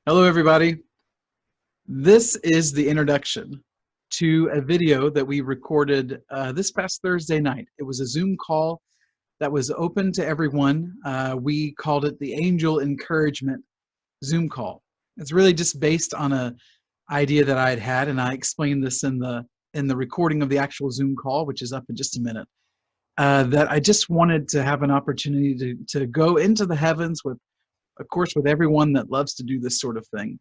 Hello, everybody. This is the introduction to a video that we recorded this past Thursday night. It was a Zoom call that was open to everyone. We called it the Angel Encouragement Zoom call. It's really just based on an idea that I had, and I explained this in the recording of the actual Zoom call, which is up in just a minute. That I just wanted to have an opportunity to go into the heavens with, of course, with everyone that loves to do this sort of thing,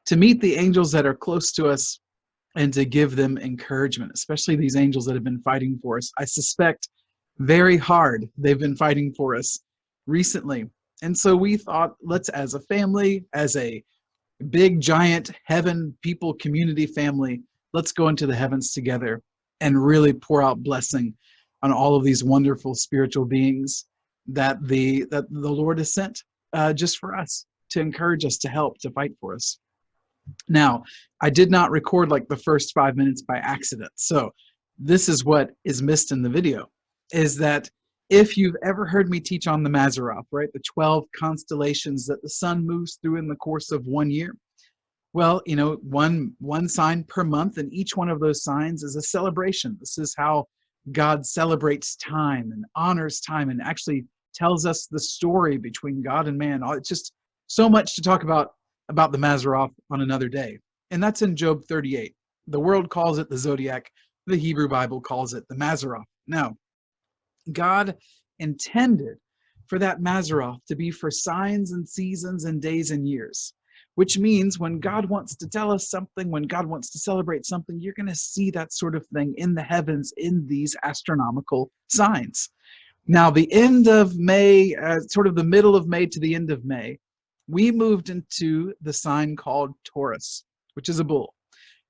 to meet the angels that are close to us and to give them encouragement, especially these angels that have been fighting for us. I suspect very hard they've been fighting for us recently. And so we thought, let's, as a family, as a big, giant heaven people community family, let's go into the heavens together and really pour out blessing on all of these wonderful spiritual beings that the Lord has sent just for us, to encourage us, to help, to fight for us. Now, I did not record like the first 5 minutes by accident. So this is what is missed in the video, is that if you've ever heard me teach on the Mazzaroth, right, the 12 constellations that the sun moves through in the course of 1 year, well, you know, one sign per month, and each one of those signs is a celebration. This is how God celebrates time and honors time and actually tells us the story between God and man. It's just so much to talk about the Mazzaroth on another day. And that's in Job 38. The world calls it the zodiac. The Hebrew Bible calls it the Mazzaroth. Now, God intended for that Mazzaroth to be for signs and seasons and days and years, which means when God wants to tell us something, when God wants to celebrate something, you're going to see that sort of thing in the heavens in these astronomical signs. Now, the end of May, sort of the middle of May to the end of May, we moved into the sign called Taurus, which is a bull.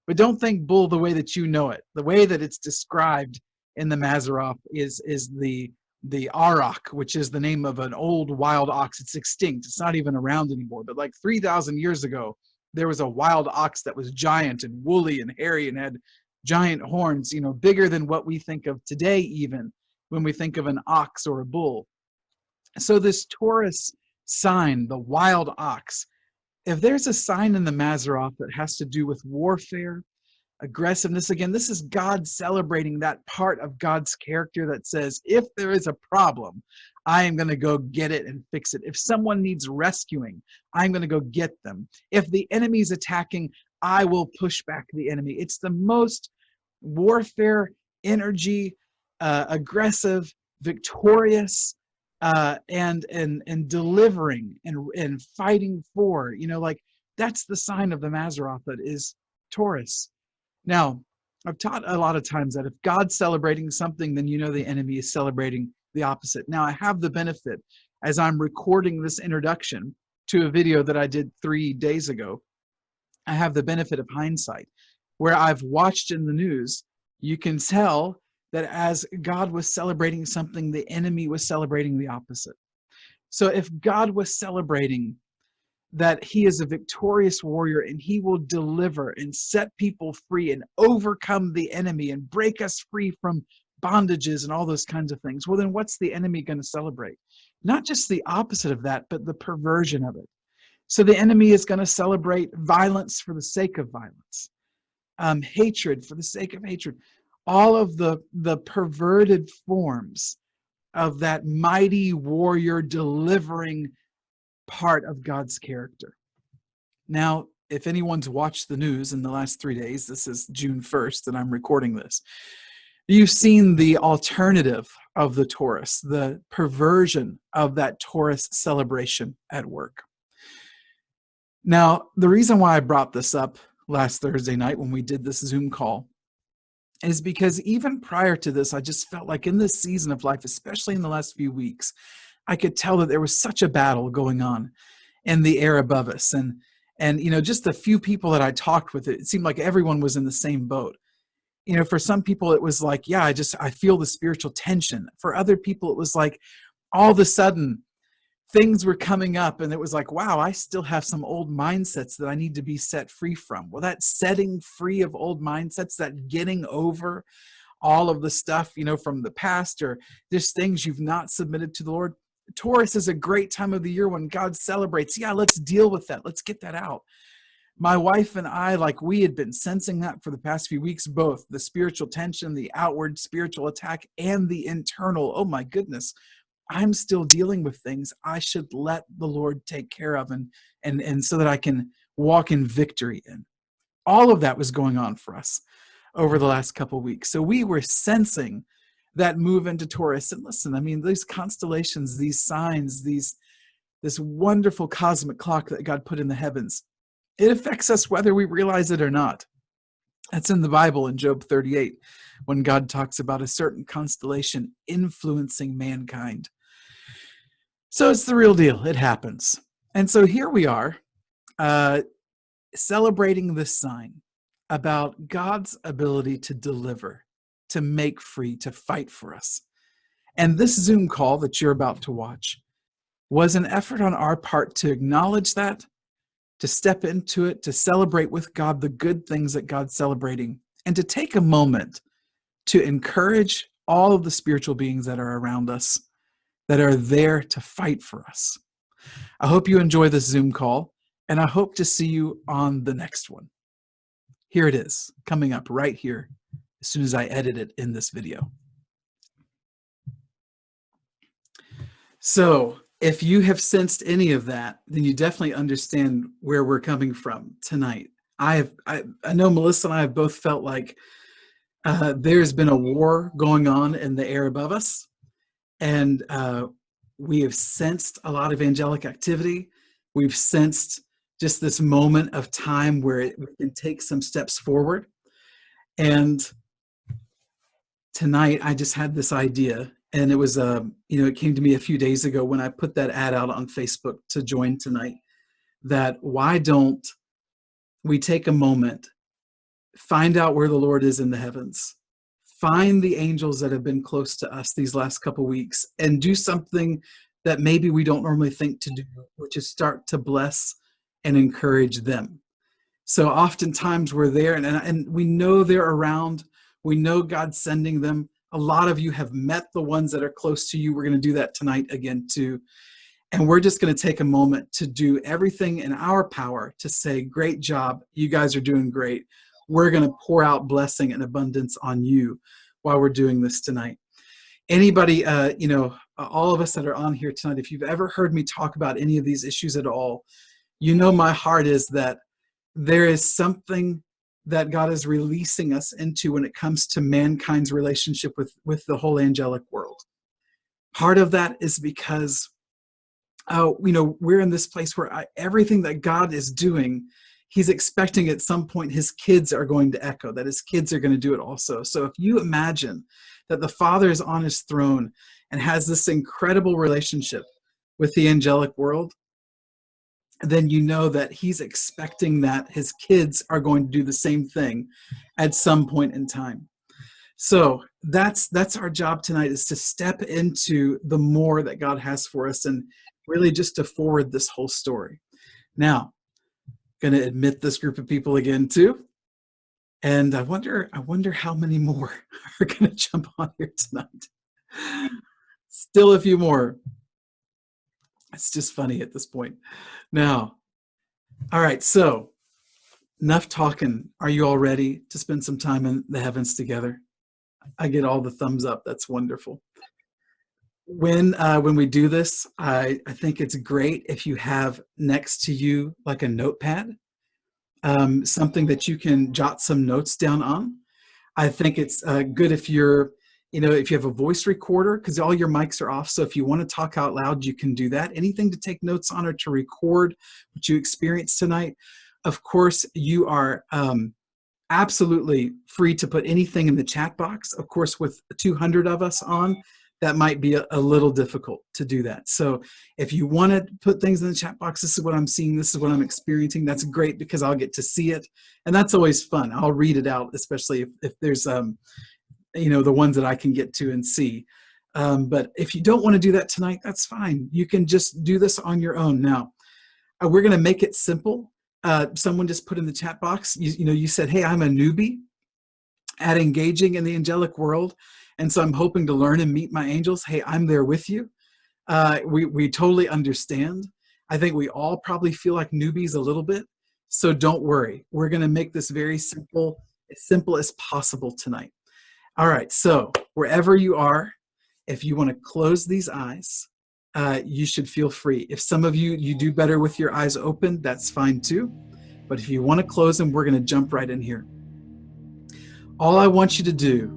But don't think bull the way that you know it. The way that it's described in the Mazzaroth is the Auroch, which is the name of an old wild ox. It's extinct. It's not even around anymore. But like 3,000 years ago, there was a wild ox that was giant and woolly and hairy and had giant horns, you know, bigger than what we think of today, even when we think of an ox or a bull. So this Taurus sign, the wild ox, if there's a sign in the Mazzaroth that has to do with warfare, aggressiveness, again, this is God celebrating that part of God's character that says, if there is a problem, I am going to go get it and fix it. If someone needs rescuing, I'm going to go get them. If the enemy's attacking, I will push back the enemy. It's the most warfare, energy, aggressive, victorious, and delivering and fighting for, you know, like that's the sign of the Mazzaroth, that is Taurus. Now, I've taught a lot of times that if God's celebrating something, then you know the enemy is celebrating the opposite. Now, I have the benefit, as I'm recording this introduction to a video that I did 3 days ago, I have the benefit of hindsight, where I've watched in the news, you can tell that as God was celebrating something, the enemy was celebrating the opposite. So if God was celebrating that he is a victorious warrior and he will deliver and set people free and overcome the enemy and break us free from bondages and all those kinds of things, well, then what's the enemy going to celebrate? Not just the opposite of that, but the perversion of it. So the enemy is going to celebrate violence for the sake of violence, hatred for the sake of hatred, all of the perverted forms of that mighty warrior delivering part of God's character. Now, if anyone's watched the news in the last 3 days, this is June 1st and I'm recording this, you've seen the alternative of the Taurus, the perversion of that Taurus celebration at work. Now, the reason why I brought this up last Thursday night when we did this Zoom call is because even prior to this, I just felt like in this season of life, especially in the last few weeks, I could tell that there was such a battle going on in the air above us. And you know, just the few people that I talked with, it seemed like everyone was in the same boat. You know, for some people, it was like, yeah, I feel the spiritual tension. For other people, it was like all of a sudden things were coming up and it was like, wow, I still have some old mindsets that I need to be set free from. Well, that setting free of old mindsets, that getting over all of the stuff, you know, from the past, or just things you've not submitted to the Lord, Taurus is a great time of the year when God celebrates. Yeah, let's deal with that. Let's get that out. My wife and I, like, we had been sensing that for the past few weeks, both the spiritual tension, the outward spiritual attack, and the internal. Oh my goodness, I'm still dealing with things I should let the Lord take care of, and so that I can walk in victory in. All of that was going on for us over the last couple of weeks. So we were sensing that move into Taurus. And listen, I mean, these constellations, these signs, this wonderful cosmic clock that God put in the heavens, it affects us whether we realize it or not. That's in the Bible in Job 38, when God talks about a certain constellation influencing mankind. So it's the real deal. It happens. And so here we are, celebrating this sign about God's ability to deliver, to make free, to fight for us. And this Zoom call that you're about to watch was an effort on our part to acknowledge that, to step into it, to celebrate with God the good things that God's celebrating, and to take a moment to encourage all of the spiritual beings that are around us, that are there to fight for us. I hope you enjoy this Zoom call, and I hope to see you on the next one. Here it is, coming up right here, as soon as I edit it in this video. So if you have sensed any of that, then you definitely understand where we're coming from tonight. I know Melissa and I have both felt like there's been a war going on in the air above us, and we have sensed a lot of angelic activity. We've sensed just this moment of time where we can take some steps forward. And tonight I just had this idea, and it was, it came to me a few days ago when I put that ad out on Facebook to join tonight, that why don't we take a moment, find out where the Lord is in the heavens, find the angels that have been close to us these last couple weeks, and do something that maybe we don't normally think to do, which is start to bless and encourage them. So oftentimes we're there, and we know they're around. We know God's sending them. A lot of you have met the ones that are close to you. We're going to do that tonight again too. And we're just going to take a moment to do everything in our power to say, great job. You guys are doing great. We're going to pour out blessing and abundance on you while we're doing this tonight. Anybody, all of us that are on here tonight, if you've ever heard me talk about any of these issues at all, you know my heart is that there is something that God is releasing us into when it comes to mankind's relationship with the whole angelic world. Part of that is because, we're in this place where everything that God is doing, he's expecting at some point his kids are going to echo, that his kids are going to do it also. So if you imagine that the Father is on his throne and has this incredible relationship with the angelic world, then you know that he's expecting that his kids are going to do the same thing at some point in time. So that's our job tonight, is to step into the more that God has for us and really just to forward this whole story. Now, going to admit this group of people again too. And I wonder how many more are going to jump on here tonight. Still a few more. It's just funny at this point. Now, all right, so enough talking. Are you all ready to spend some time in the heavens together? I get all the thumbs up. That's wonderful. When we do this, I think it's great if you have next to you like a notepad, something that you can jot some notes down on. I think it's good if you're, if you have a voice recorder, because all your mics are off. So if you want to talk out loud, you can do that. Anything to take notes on or to record what you experienced tonight. Of course, you are absolutely free to put anything in the chat box. Of course, with 200 of us on, that might be a little difficult to do that. So if you want to put things in the chat box, this is what I'm seeing, this is what I'm experiencing, that's great, because I'll get to see it. And that's always fun. I'll read it out, especially if there's the ones that I can get to and see. But if you don't want to do that tonight, that's fine. You can just do this on your own. Now, we're going to make it simple. Someone just put in the chat box, you said, hey, I'm a newbie at engaging in the angelic world, and so I'm hoping to learn and meet my angels. Hey, I'm there with you. We totally understand. I think we all probably feel like newbies a little bit. So don't worry. We're going to make this very simple, as simple as possible tonight. All right. So wherever you are, if you want to close these eyes, you should feel free. If some of you do better with your eyes open, that's fine too. But if you want to close them, we're going to jump right in here. All I want you to do,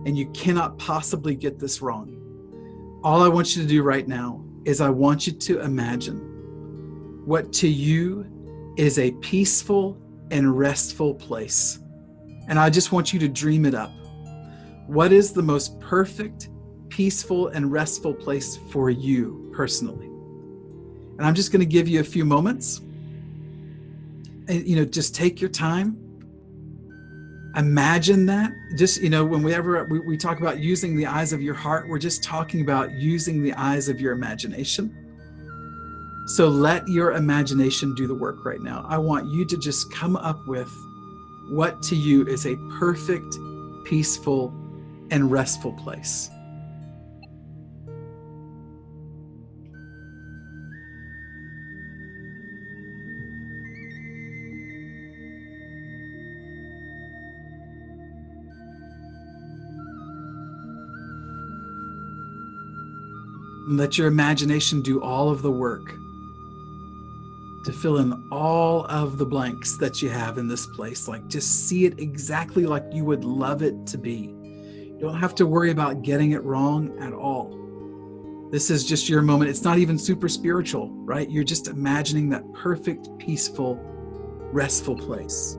and you cannot possibly get this wrong, all I want you to do right now is I want you to imagine what to you is a peaceful and restful place. And I just want you to dream it up. What is the most perfect, peaceful, and restful place for you personally? And I'm just going to give you a few moments. And, just take your time. Imagine that. Just, whenever we talk about using the eyes of your heart, we're just talking about using the eyes of your imagination. So let your imagination do the work right now. I want you to just come up with what to you is a perfect, peaceful, and restful place. And let your imagination do all of the work to fill in all of the blanks that you have in this place. Like, just see it exactly like you would love it to be. You don't have to worry about getting it wrong at all. This is just your moment. It's not even super spiritual, right? You're just imagining that perfect, peaceful, restful place.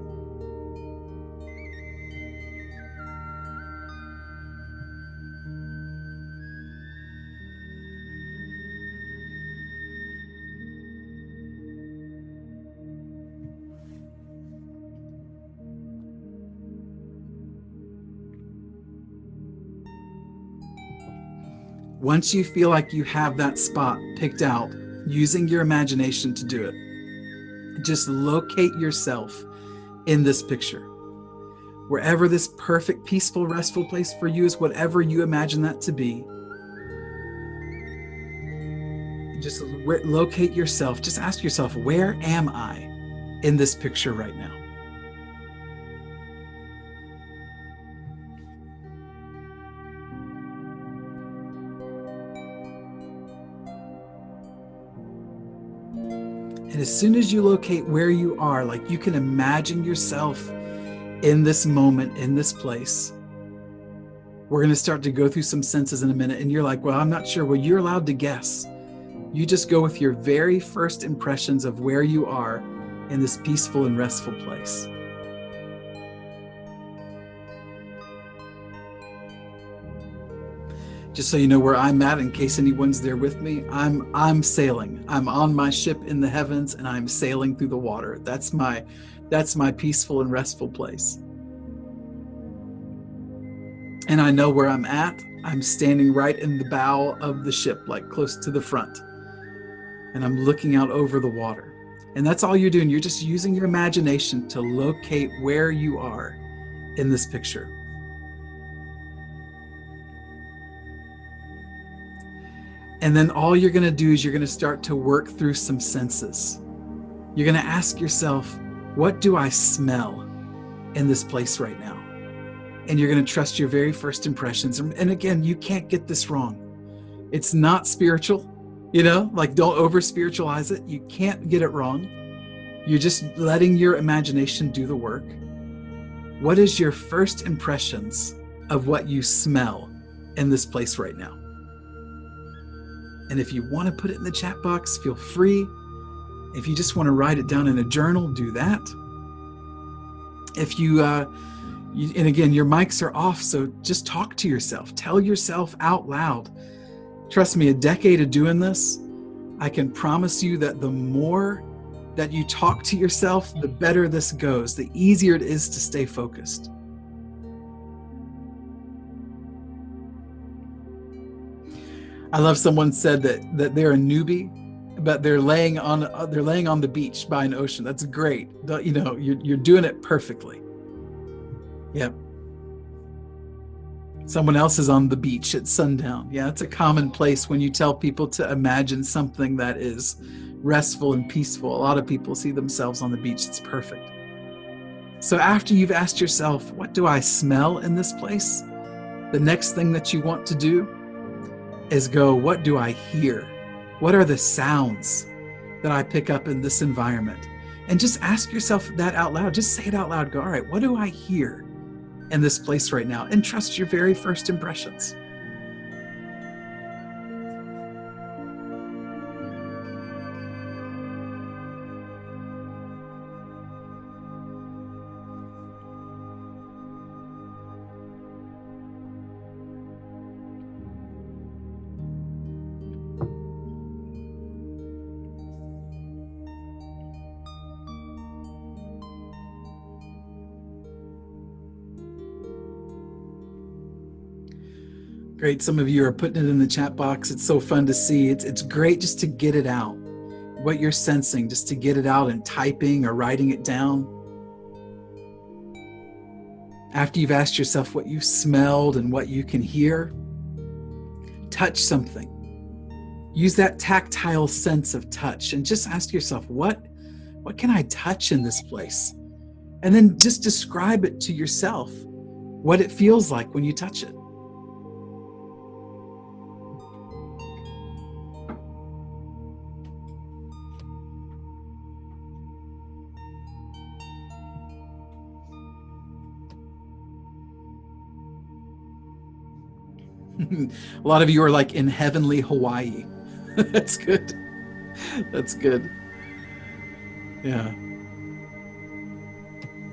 Once you feel like you have that spot picked out, using your imagination to do it, just locate yourself in this picture. Wherever this perfect, peaceful, restful place for you is, whatever you imagine that to be, just locate yourself. Just ask yourself, where am I in this picture right now? And as soon as you locate where you are, like, you can imagine yourself in this moment, in this place. We're going to start to go through some senses in a minute. And you're like, well, I'm not sure. Well, you're allowed to guess. You just go with your very first impressions of where you are in this peaceful and restful place. Just so you know where I'm at, in case anyone's there with me, I'm sailing. I'm on my ship in the heavens, and I'm sailing through the water. That's my peaceful and restful place. And I know where I'm at. I'm standing right in the bow of the ship, like close to the front. And I'm looking out over the water. And that's all you're doing. You're just using your imagination to locate where you are in this picture. And then all you're going to do is you're going to start to work through some senses. You're going to ask yourself, what do I smell in this place right now? And you're going to trust your very first impressions. And again, you can't get this wrong. It's not spiritual, like, don't over spiritualize it. You can't get it wrong. You're just letting your imagination do the work. What is your first impressions of what you smell in this place right now? And if you want to put it in the chat box, feel free. If you just want to write it down in a journal, do that. If and again, your mics are off, so just talk to yourself. Tell yourself out loud. Trust me, a decade of doing this, I can promise you that the more that you talk to yourself, the better this goes, the easier it is to stay focused. I love someone said that they're a newbie, but they're laying on the beach by an ocean. That's great. You're doing it perfectly. Yep. Someone else is on the beach at sundown. Yeah, it's a common place when you tell people to imagine something that is restful and peaceful. A lot of people see themselves on the beach. It's perfect. So after you've asked yourself, what do I smell in this place? The next thing that you want to do is go, what do I hear? What are the sounds that I pick up in this environment? And just ask yourself that out loud. Just say it out loud. Go, all right, what do I hear in this place right now? And trust your very first impressions. Great. Some of you are putting it in the chat box. It's so fun to see. It's great just to get it out. What you're sensing, just to get it out and typing or writing it down. After you've asked yourself what you smelled and what you can hear, touch something. Use that tactile sense of touch and just ask yourself, what can I touch in this place? And then just describe it to yourself, what it feels like when you touch it. A lot of you are like in heavenly Hawaii. That's good. That's good. Yeah.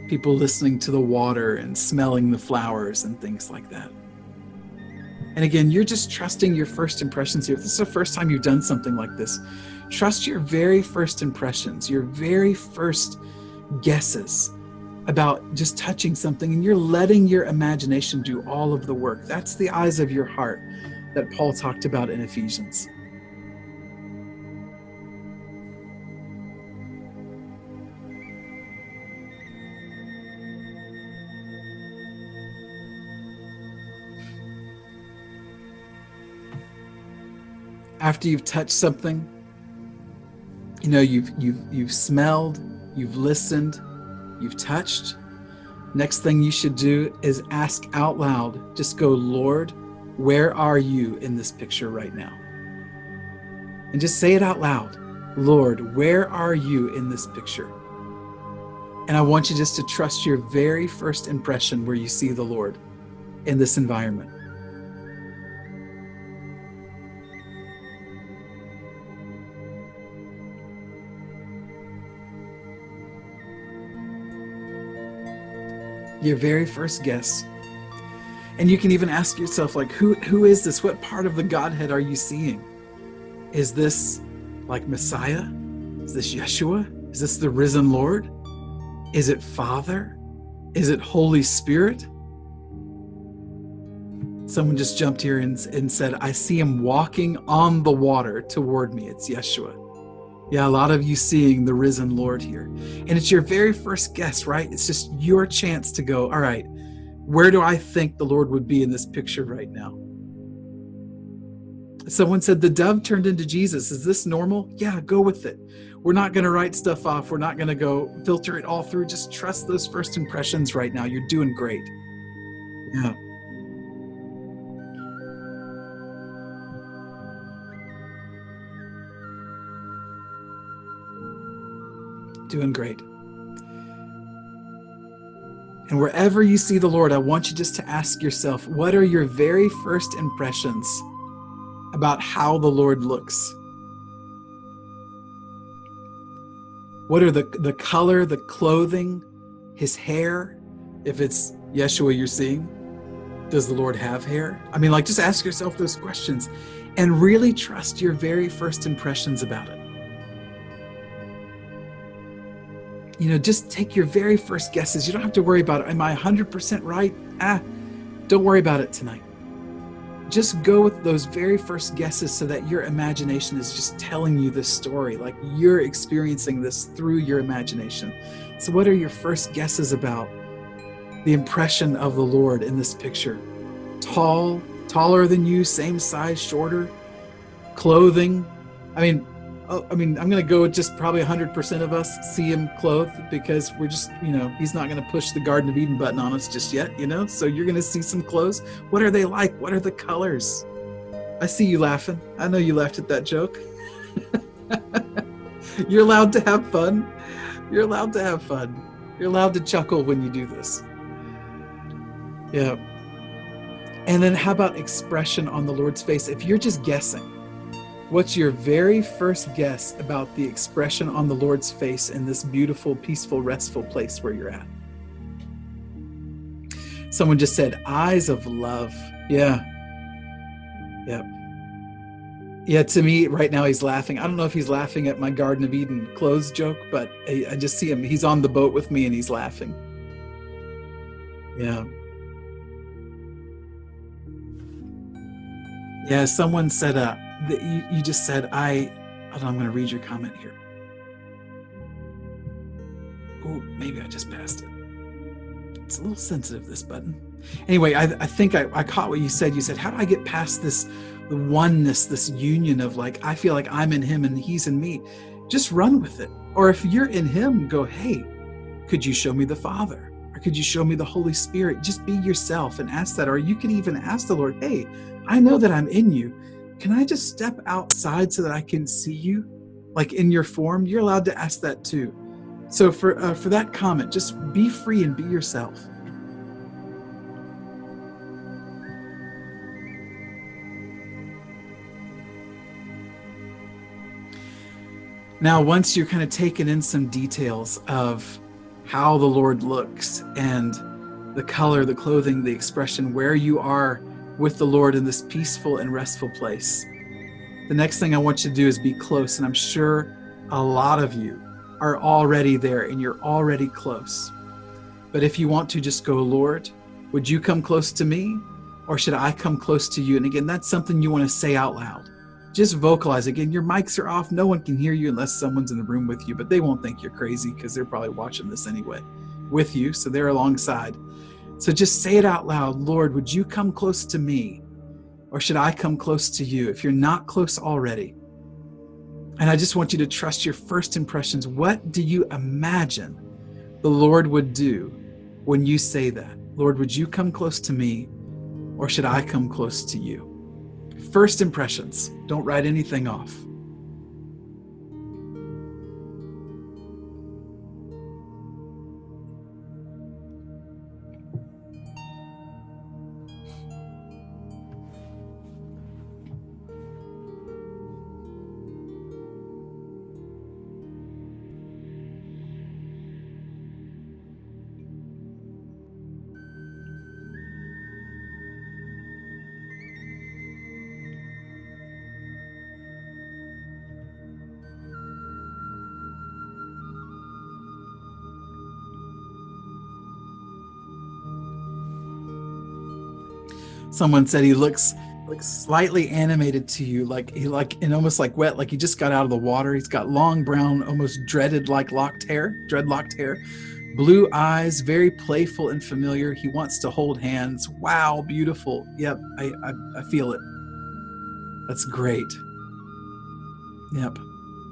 People listening to the water and smelling the flowers and things like that. And again, you're just trusting your first impressions here. If this is the first time you've done something like this, trust your very first impressions, your very first guesses about just touching something, and you're letting your imagination do all of the work. That's the eyes of your heart that Paul talked about in Ephesians. After you've touched something, you know, you've smelled, you've listened, you've touched. Next thing you should do is ask out loud. Just go, Lord, where are you in this picture right now? And just say it out loud. Lord, where are you in this picture? And I want you just to trust your very first impression where you see the Lord in this environment. Your very first guess. And you can even ask yourself, like, who is this? What part of the Godhead are you seeing? Is this like Messiah? Is this Yeshua? Is this the risen Lord? Is it Father? Is it Holy Spirit? Someone just jumped here and said, I see him walking on the water toward me. It's Yeshua. Yeah, a lot of you seeing the risen Lord here. And it's your very first guess, right? It's just your chance to go, all right, where do I think the Lord would be in this picture right now? Someone said the dove turned into Jesus. Is this normal? Yeah, go with it. We're not going to write stuff off. We're not going to go filter it all through. Just trust those first impressions right now. You're doing great. Yeah. Doing great. And wherever you see the Lord, I want you just to ask yourself, what are your very first impressions about how the Lord looks? What are the color, the clothing, his hair? If it's Yeshua you're seeing, does the Lord have hair? I mean, like, just ask yourself those questions and really trust your very first impressions about it. You know, just take your very first guesses. You don't have to worry about it. Am I 100% right? Don't worry about it tonight. Just go with those very first guesses so that your imagination is just telling you this story, like you're experiencing this through your imagination. So what are your first guesses about the impression of the Lord in this picture? taller than you, same size, shorter, clothing. I'm going to go with just probably 100% of us see him clothed, because we're just, he's not going to push the Garden of Eden button on us just yet, so you're going to see some clothes. What are they like? What are the colors? I see you laughing. I know you laughed at that joke. You're allowed to have fun. You're allowed to have fun. You're allowed to chuckle when you do this. Yeah. And then how about expression on the Lord's face? If you're just guessing, what's your very first guess about the expression on the Lord's face in this beautiful, peaceful, restful place where you're at? Someone just said, eyes of love. Yeah. Yep. Yeah, to me, right now, he's laughing. I don't know if he's laughing at my Garden of Eden clothes joke, but I just see him. He's on the boat with me and he's laughing. Yeah. Yeah, someone said, that you just said, I'm going to read your comment here. Oh, maybe I just passed it. It's a little sensitive, this button. Anyway, I think I caught what you said. You said, how do I get past this oneness, this union of like, I feel like I'm in him and he's in me? Just run with it. Or if you're in him, go, hey, could you show me the Father? Or could you show me the Holy Spirit? Just be yourself and ask that. Or you could even ask the Lord, hey, I know that I'm in you. Can I just step outside so that I can see you? Like in your form? You're allowed to ask that too. So for that comment, just be free and be yourself. Now, once you're kind of taken in some details of how the Lord looks and the color, the clothing, the expression, where you are with the Lord in this peaceful and restful place, the next thing I want you to do is be close. And I'm sure a lot of you are already there and you're already close. But if you want to, just go, Lord, would you come close to me, or should I come close to you? And again, that's something you want to say out loud. Just vocalize. Again, your mics are off. No one can hear you unless someone's in the room with you, but they won't think you're crazy because they're probably watching this anyway with you. So they're alongside. So just say it out loud. Lord, would you come close to me, or should I come close to you? If you're not close already. And I just want you to trust your first impressions. What do you imagine the Lord would do when you say that? Lord, would you come close to me, or should I come close to you? First impressions. Don't write anything off. Someone said he looks slightly animated to you, and almost like wet, like he just got out of the water. He's got long brown, almost dreadlocked hair, blue eyes, very playful and familiar. He wants to hold hands. Wow, beautiful. Yep, I feel it. That's great. Yep.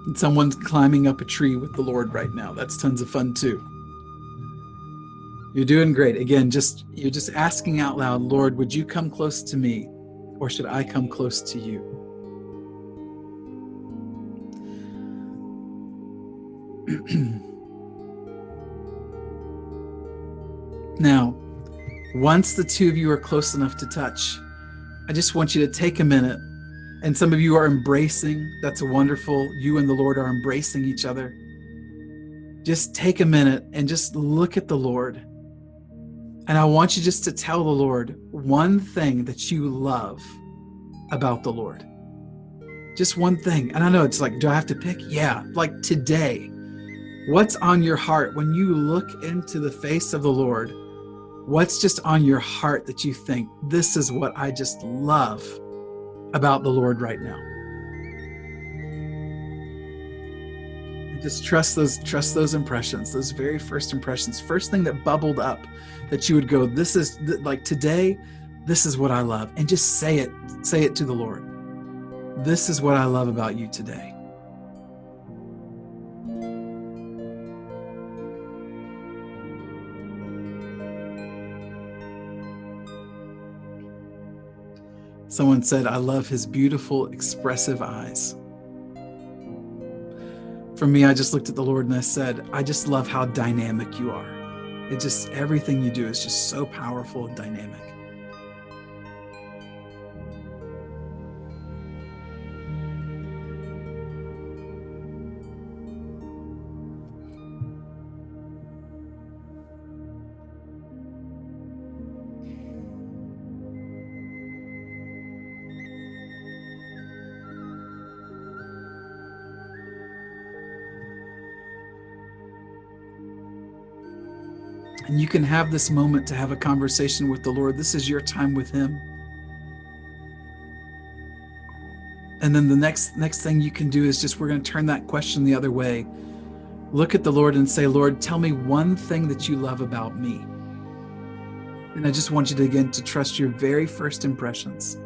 And someone's climbing up a tree with the Lord right now. That's tons of fun too. You're doing great. Again, you're just asking out loud, Lord, would you come close to me, or should I come close to you? Now, once the two of you are close enough to touch, I just want you to take a minute, and some of you are embracing. That's wonderful. You and the Lord are embracing each other. Just take a minute and just look at the Lord. And I want you just to tell the Lord one thing that you love about the Lord. Just one thing. And I know it's like, do I have to pick? Yeah. Like today, what's on your heart when you look into the face of the Lord? What's just on your heart that you think, this is what I just love about the Lord right now? Just trust those impressions, those very first impressions. First thing that bubbled up that you would go, this is like today, This is what I love. And just say it to the Lord. This is what I love about you today. Someone said, I love his beautiful, expressive eyes. For me, I just looked at the Lord and I said, I just love how dynamic you are. It just, everything you do is just so powerful and dynamic. And you can have this moment to have a conversation with the Lord. This is your time with him. And then the next thing you can do is just, we're going to turn that question the other way. Look at the Lord and say, Lord, tell me one thing that you love about me. And I just want you to, again, to trust your very first impressions.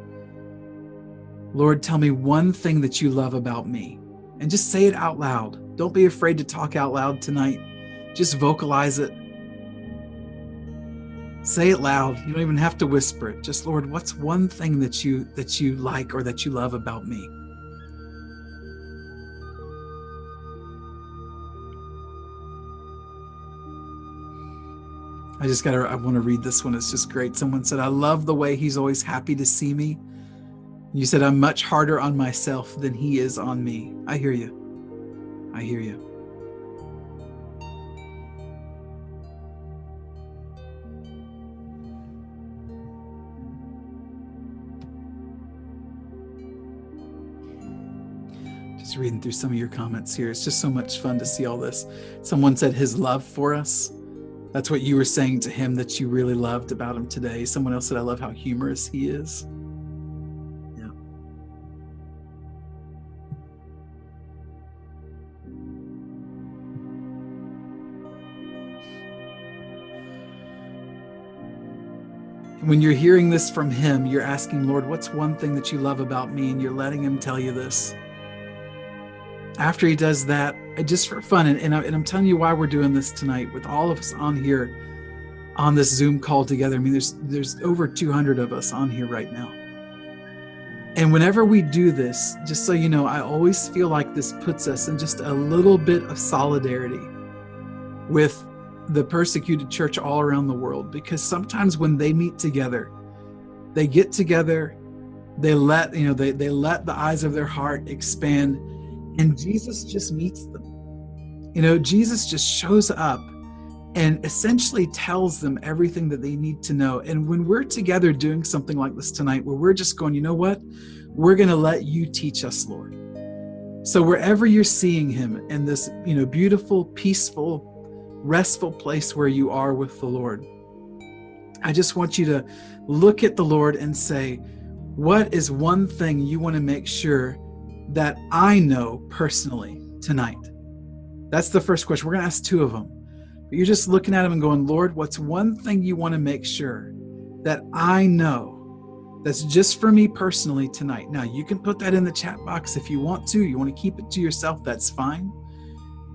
Lord, tell me one thing that you love about me. And just say it out loud. Don't be afraid to talk out loud tonight. Just vocalize it. Say it loud. You don't even have to whisper it. Just, Lord, what's one thing that you like or that you love about me? I want to read this one. It's just great. Someone said, I love the way he's always happy to see me. You said, I'm much harder on myself than he is on me. I hear you. I hear you. Just reading through some of your comments here. It's just so much fun to see all this. Someone said his love for us. That's what you were saying to him that you really loved about him today. Someone else said, I love how humorous he is. Yeah. When you're hearing this from him, you're asking, Lord, what's one thing that you love about me? And you're letting him tell you this. After he does that, just for fun, and I'm telling you why we're doing this tonight with all of us on here on this Zoom call together. I mean, there's over 200 of us on here right now. And whenever we do this, just so you know, I always feel like this puts us in just a little bit of solidarity with the persecuted church all around the world, because sometimes when they meet together, they get together, they let the eyes of their heart expand, and Jesus just meets them. Jesus just shows up and essentially tells them everything that they need to know. And when we're together doing something like this tonight, where we're just going, you know what? We're going to let you teach us, Lord. So wherever you're seeing him in this, beautiful, peaceful, restful place where you are with the Lord, I just want you to look at the Lord and say, what is one thing you want to make sure that I know personally tonight? That's the first question. We're going to ask two of them. But you're just looking at him and going, Lord, what's one thing you want to make sure that I know that's just for me personally tonight? Now, you can put that in the chat box if you want to. You want to keep it to yourself, that's fine.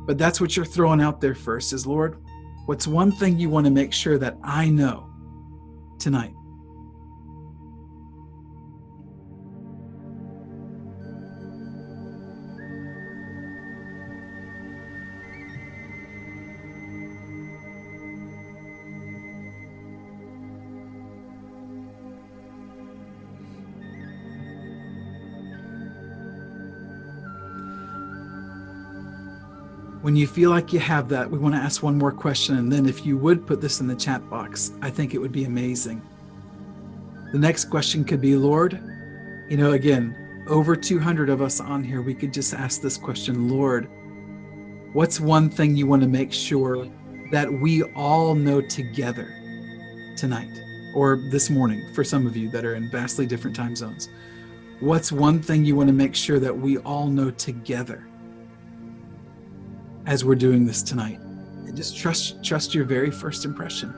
But that's what you're throwing out there first is, Lord, what's one thing you want to make sure that I know tonight? When you feel like you have that, we want to ask one more question. And then if you would put this in the chat box, I think it would be amazing. The next question could be, Lord, again, over 200 of us on here, we could just ask this question, Lord, what's one thing you want to make sure that we all know together tonight or this morning for some of you that are in vastly different time zones? What's one thing you want to make sure that we all know together as we're doing this tonight? And just trust your very first impression.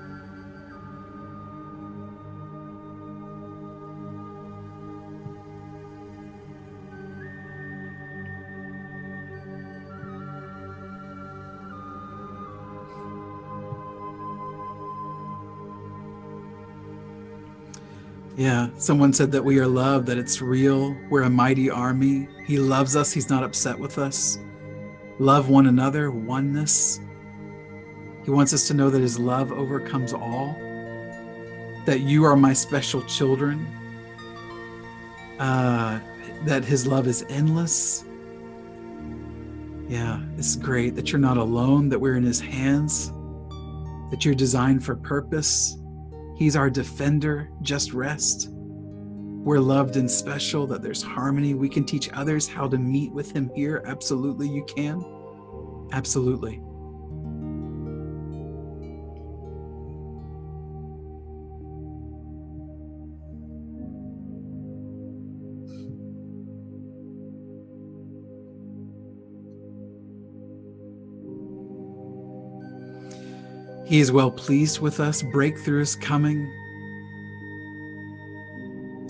Yeah, someone said that we are loved, that it's real. We're a mighty army. He loves us. He's not upset with us. Love one another, oneness. He wants us to know that his love overcomes all, that you are my special children, that his love is endless. Yeah, it's great that you're not alone, that we're in his hands, that you're designed for purpose. He's our defender. Just rest. We're loved and special, that there's harmony. We can teach others how to meet with him here. Absolutely, you can. Absolutely. He is well pleased with us. Breakthrough is coming.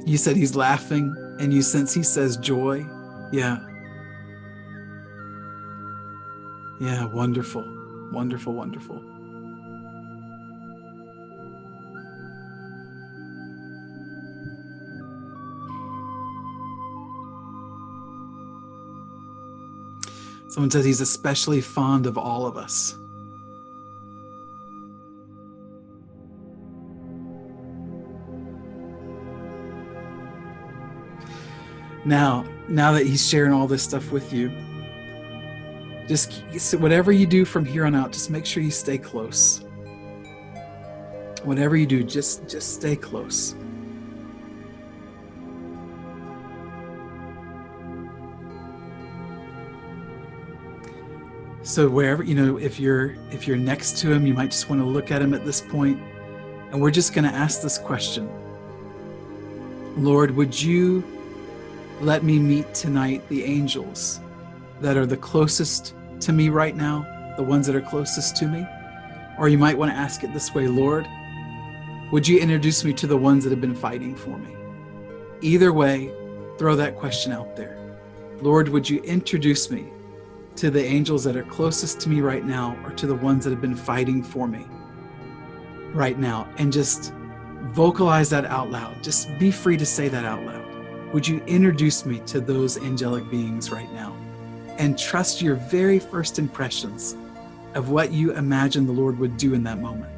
You said he's laughing, and you sense he says joy. Yeah. Yeah, wonderful. Wonderful, wonderful. Someone says he's especially fond of all of us. Now that he's sharing all this stuff with you, just whatever you do from here on out, just make sure you stay close. Whatever you do, just stay close. So wherever, if you're next to him, you might just want to look at him at this point, and we're just going to ask this question. Lord, would you let me meet tonight the angels that are the closest to me right now, the ones that are closest to me? Or you might want to ask it this way, Lord, would you introduce me to the ones that have been fighting for me? Either way, throw that question out there. Lord, would you introduce me to the angels that are closest to me right now, or to the ones that have been fighting for me right now? And just vocalize that out loud. Just be free to say that out loud. Would you introduce me to those angelic beings right now? And trust your very first impressions of what you imagine the Lord would do in that moment.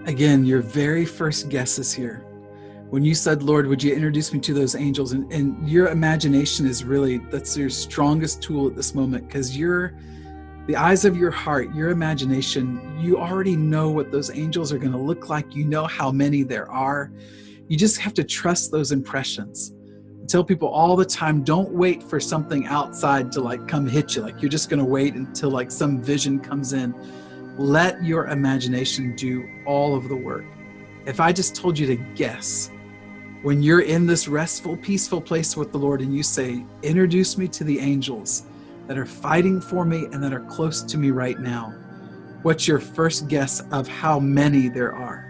Again, your very first guess is here. When you said, Lord, would you introduce me to those angels? And your imagination is really, that's your strongest tool at this moment, because the eyes of your heart, your imagination, you already know what those angels are going to look like. You know how many there are. You just have to trust those impressions. I tell people all the time, don't wait for something outside to come hit you. You're just going to wait until some vision comes in. Let your imagination do all of the work. If I just told you to guess, when you're in this restful, peaceful place with the Lord and you say, introduce me to the angels that are fighting for me and that are close to me right now, what's your first guess of how many there are?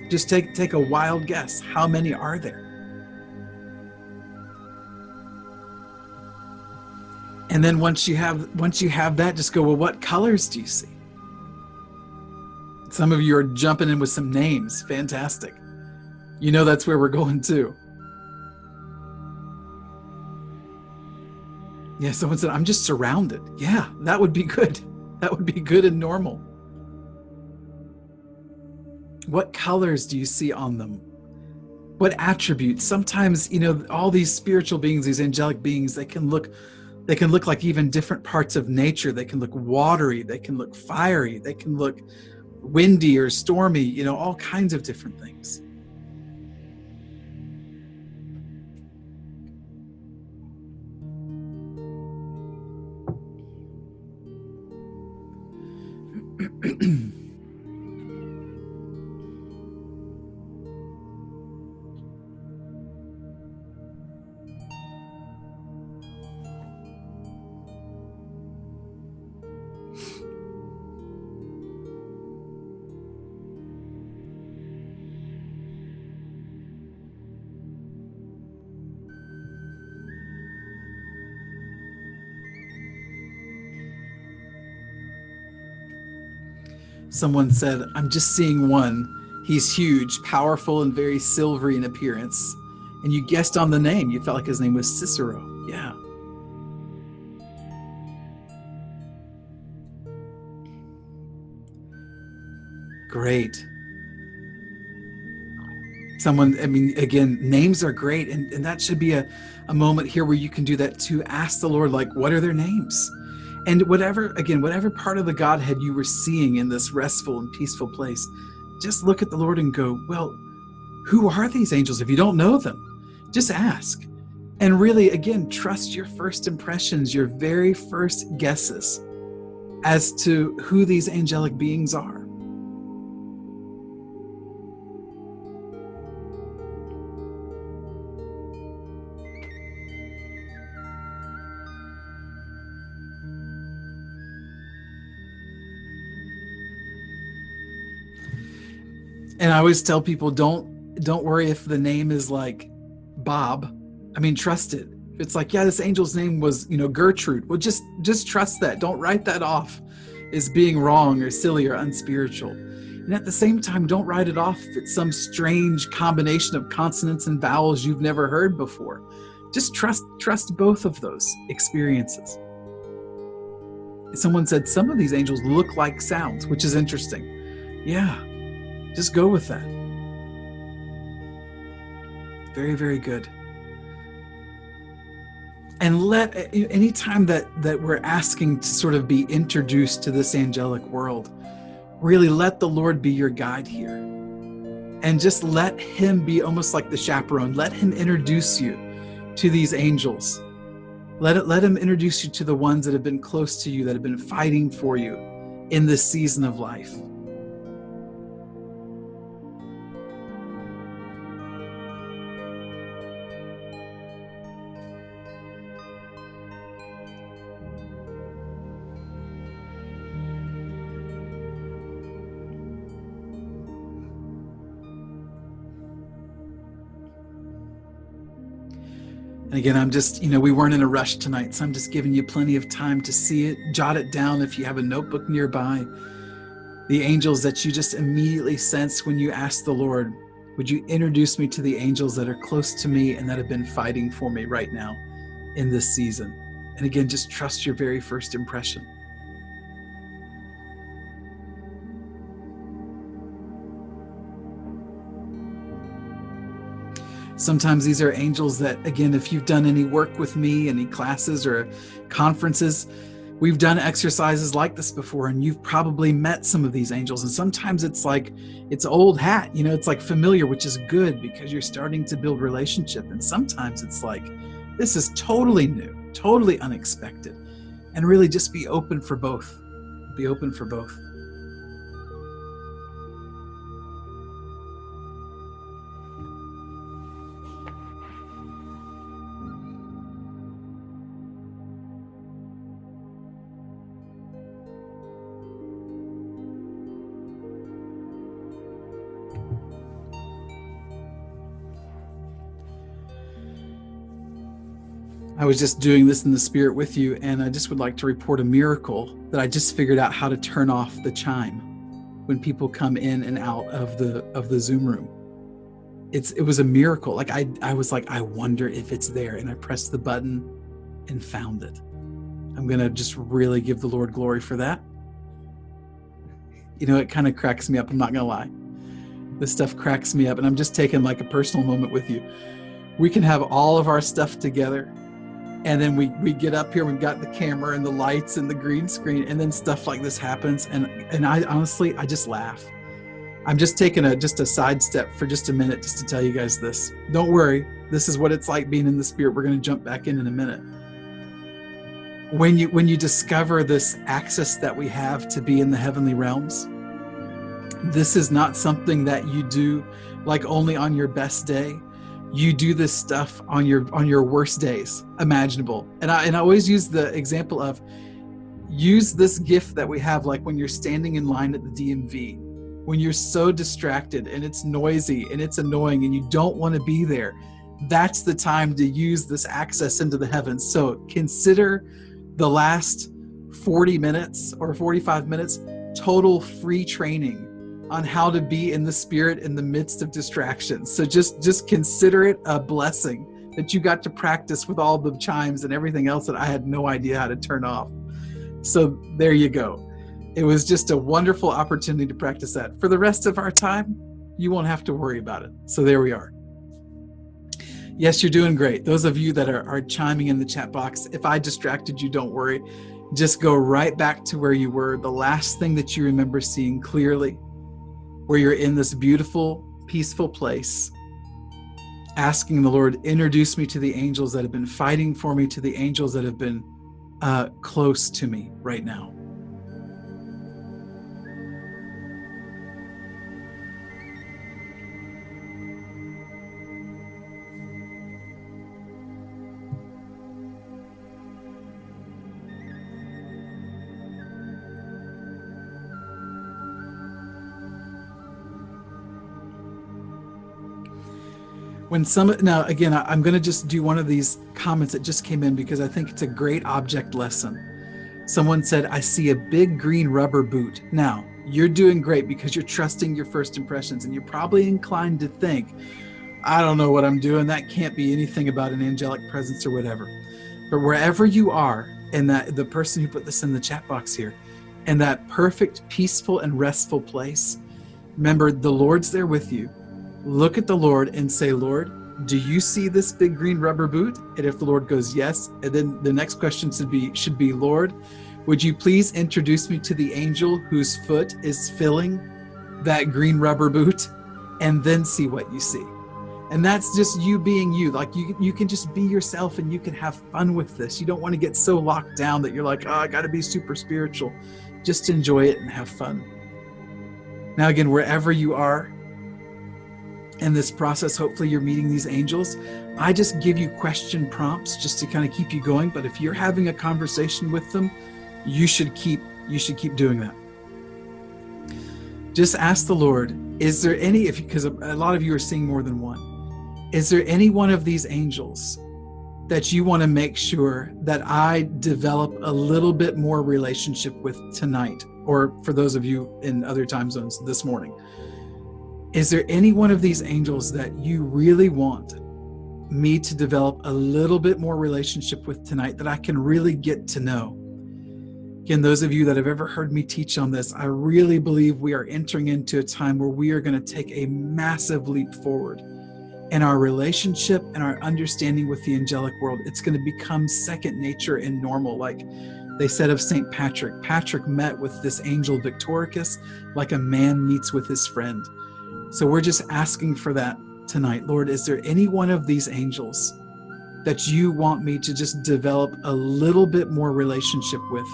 Just take a wild guess. How many are there? And then once you have that, just go, well, what colors do you see? Some of you are jumping in with some names. Fantastic. That's where we're going to. Yeah, someone said, I'm just surrounded. Yeah, that would be good. That would be good and normal. What colors do you see on them? What attributes? Sometimes, all these spiritual beings, these angelic beings, they can look like even different parts of nature. They can look watery. They can look fiery. They can look windy or stormy, all kinds of different things. Someone said, I'm just seeing one. He's huge, powerful, and very silvery in appearance. And you guessed on the name. You felt like his name was Cicero. Yeah. Great. Someone, I mean, again, names are great. And that should be a moment here where you can do that too. Ask the Lord, like, what are their names? And whatever part of the Godhead you were seeing in this restful and peaceful place, just look at the Lord and go, well, who are these angels? If you don't know them, just ask. And really, again, trust your first impressions, your very first guesses as to who these angelic beings are. And I always tell people, don't worry if the name is like Bob. I mean, trust it. If it's like, yeah, this angel's name was, Gertrude. Well, just trust that. Don't write that off as being wrong or silly or unspiritual. And at the same time, don't write it off if it's some strange combination of consonants and vowels you've never heard before. Just trust both of those experiences. Someone said some of these angels look like sounds, which is interesting. Yeah. Just go with that. Very, very good. And anytime that we're asking to sort of be introduced to this angelic world, really let the Lord be your guide here. And just let him be almost like the chaperone. Let him introduce you to these angels. Let him introduce you to the ones that have been close to you, that have been fighting for you in this season of life. And again, I'm just, we weren't in a rush tonight, so I'm just giving you plenty of time to see it. Jot it down if you have a notebook nearby. The angels that you just immediately sense when you ask the Lord, would you introduce me to the angels that are close to me and that have been fighting for me right now in this season? And again, just trust your very first impression. Sometimes these are angels that, again, if you've done any work with me, any classes or conferences, we've done exercises like this before, and you've probably met some of these angels. And sometimes it's like, it's old hat, it's like familiar, which is good because you're starting to build relationship. And sometimes it's like, this is totally new, totally unexpected. And really just be open for both. Be open for both. I was just doing this in the spirit with you, and I just would like to report a miracle that I just figured out how to turn off the chime when people come in and out of the Zoom room. It was a miracle. Like I was like, I wonder if it's there, and I pressed the button and found it. I'm gonna just really give the Lord glory for that. It kind of cracks me up. I'm not gonna lie. This stuff cracks me up, and I'm just taking like a personal moment with you. We can have all of our stuff together, and then we get up here, we've got the camera and the lights and the green screen, and then stuff like this happens, and I honestly, I just laugh. I'm just taking a sidestep for just a minute just to tell you guys this. Don't worry, this is what it's like being in the spirit. We're going to jump back in a minute. when you discover this access that we have to be in the heavenly realms, this is not something that you do like only on your best day. You do this stuff on your worst days imaginable. And I always use the example of, use this gift that we have, like when you're standing in line at the DMV, when you're so distracted and it's noisy and it's annoying and you don't want to be there. That's the time to use this access into the heavens. So consider the last 40 minutes or 45 minutes total free training on how to be in the Spirit in the midst of distractions. So just consider it a blessing that you got to practice with all the chimes and everything else that I had no idea how to turn off. So there you go. It was just a wonderful opportunity to practice that. For the rest of our time, you won't have to worry about it. So there we are. Yes, you're doing great. Those of you that are chiming in the chat box, if I distracted you, don't worry. Just go right back to where you were, the last thing that you remember seeing clearly, where you're in this beautiful, peaceful place, asking the Lord, introduce me to the angels that have been fighting for me, to the angels that have been close to me right now. Now again, I'm going to just do one of these comments that just came in because I think it's a great object lesson. Someone said, I see a big green rubber boot. Now, you're doing great because you're trusting your first impressions, and you're probably inclined to think, I don't know what I'm doing. That can't be anything about an angelic presence or whatever. But wherever you are, and that the person who put this in the chat box here, in that perfect, peaceful, and restful place, remember the Lord's there with you. Look at the Lord and say, Lord, do you see this big green rubber boot? And if the Lord goes, yes, and then the next question should be, Lord, would you please introduce me to the angel whose foot is filling that green rubber boot? And then see what you see. And that's just you being you. Like you can just be yourself and you can have fun with this. You don't want to get so locked down that you're like, oh, I got to be super spiritual. Just enjoy it and have fun. Now, again, wherever you are in this process, hopefully you're meeting these angels. I just give you question prompts just to kind of keep you going. But if you're having a conversation with them, you should keep doing that. Just ask the Lord, is there any, because a lot of you are seeing more than one, is there any one of these angels that you want to make sure that I develop a little bit more relationship with tonight? Or for those of you in other time zones, this morning. Is there any one of these angels that you really want me to develop a little bit more relationship with tonight, that I can really get to know? Again, those of you that have ever heard me teach on this, I really believe we are entering into a time where we are going to take a massive leap forward in our relationship and our understanding with the angelic world. It's going to become second nature and normal. Like they said of St. Patrick, Patrick met with this angel Victoricus like a man meets with his friend. So we're just asking for that tonight. Lord, is there any one of these angels that you want me to just develop a little bit more relationship with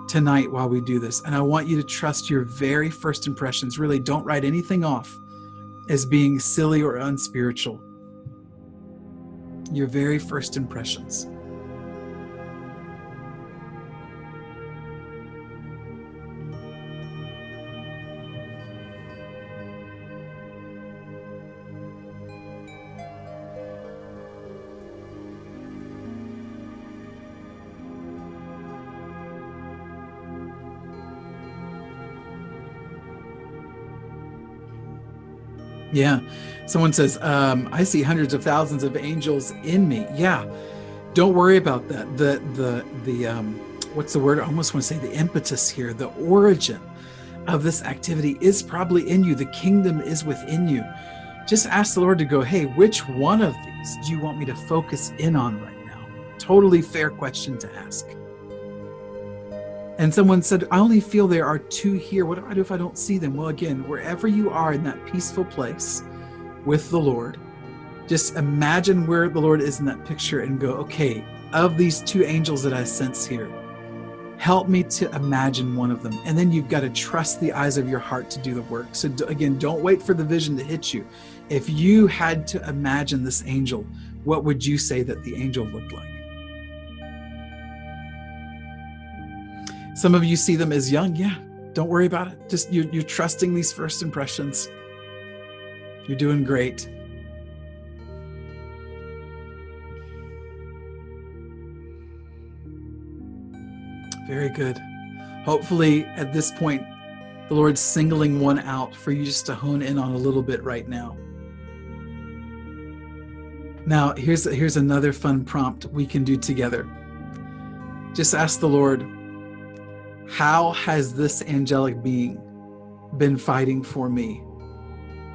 tonight while we do this? And I want you to trust your very first impressions. Really, don't write anything off as being silly or unspiritual. Your very first impressions. Yeah. Someone says, I see hundreds of thousands of angels in me. Yeah. Don't worry about that. The what's the word? I almost want to say the impetus here, the origin of this activity is probably in you. The kingdom is within you. Just ask the Lord to go, hey, which one of these do you want me to focus in on right now? Totally fair question to ask. And someone said, I only feel there are two here. What do I do if I don't see them? Well, again, wherever you are in that peaceful place with the Lord, just imagine where the Lord is in that picture and go, okay, of these two angels that I sense here, help me to imagine one of them. And then you've got to trust the eyes of your heart to do the work. So again, don't wait for the vision to hit you. If you had to imagine this angel, what would you say that the angel looked like? Some of you see them as young. Yeah, don't worry about it. Just you're trusting these first impressions. You're doing great. Very good. Hopefully at this point, the Lord's singling one out for you just to hone in on a little bit right now. Now, here's another fun prompt we can do together. Just ask the Lord, how has this angelic being been fighting for me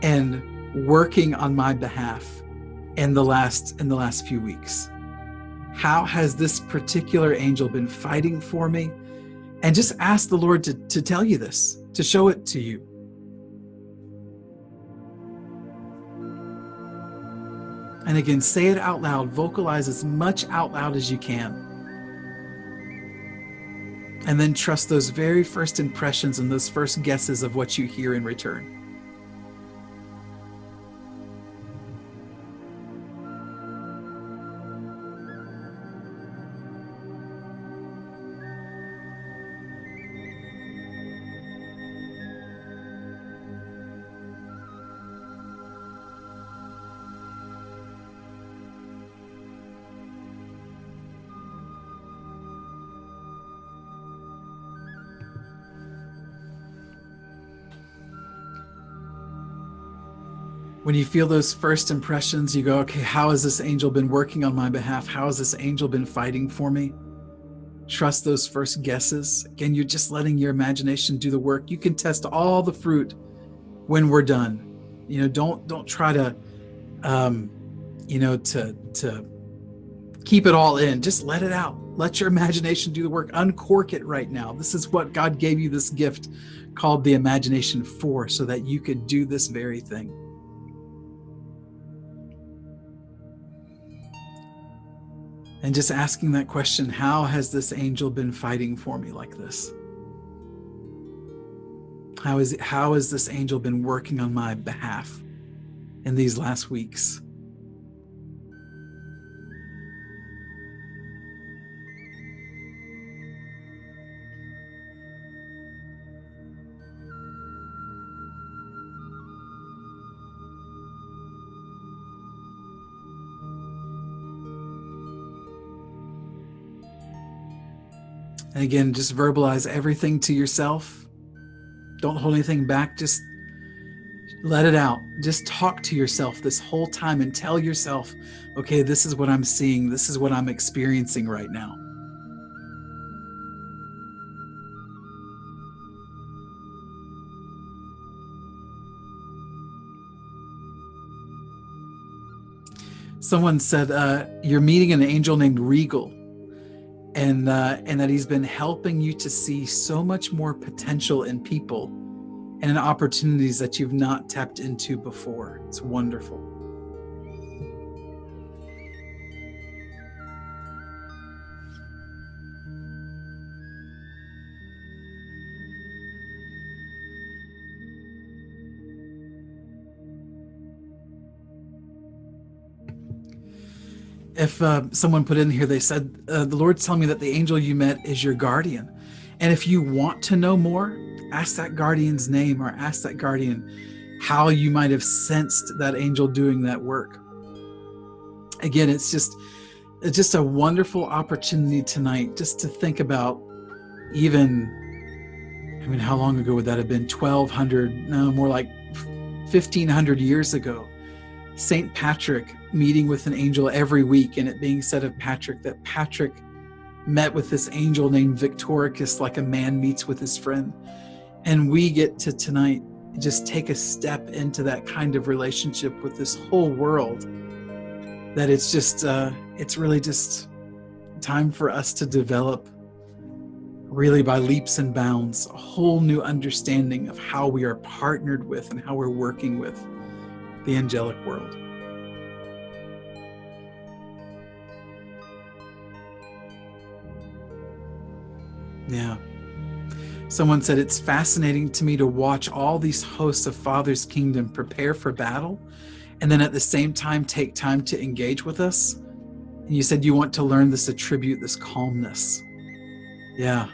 and working on my behalf in the last few weeks? How has this particular angel been fighting for me? And just ask the Lord to tell you this, to show it to you. And again, say it out loud. Vocalize as much out loud as you can. And then trust those very first impressions and those first guesses of what you hear in return. When you feel those first impressions, you go, okay, how has this angel been working on my behalf? How has this angel been fighting for me? Trust those first guesses. Again, you're just letting your imagination do the work. You can test all the fruit when we're done. Don't try to, to keep it all in. Just let it out. Let your imagination do the work. Uncork it right now. This is what God gave you this gift called the imagination for, so that you could do this very thing. And just asking that question, how has this angel been fighting for me like this? How has this angel been working on my behalf in these last weeks? And again, just verbalize everything to yourself. Don't hold anything back. Just let it out. Just talk to yourself this whole time and tell yourself, okay, this is what I'm seeing. This is what I'm experiencing right now. Someone said, you're meeting an angel named Regal. And that he's been helping you to see so much more potential in people and in opportunities that you've not tapped into before. It's wonderful. If someone put in here, they said, the Lord's telling me that the angel you met is your guardian. And if you want to know more, ask that guardian's name, or ask that guardian how you might have sensed that angel doing that work. Again, it's just a wonderful opportunity tonight just to think about how long ago would that have been? 1,200, no, more like 1,500 years ago. St. Patrick meeting with an angel every week, and it being said of Patrick that Patrick met with this angel named Victoricus like a man meets with his friend. And we get to tonight just take a step into that kind of relationship with this whole world, that it's really just time for us to develop, really by leaps and bounds, a whole new understanding of how we are partnered with and how we're working with the angelic world. Yeah. Someone said, it's fascinating to me to watch all these hosts of Father's kingdom prepare for battle and then at the same time take time to engage with us. And you said you want to learn this attribute, this calmness. Yeah.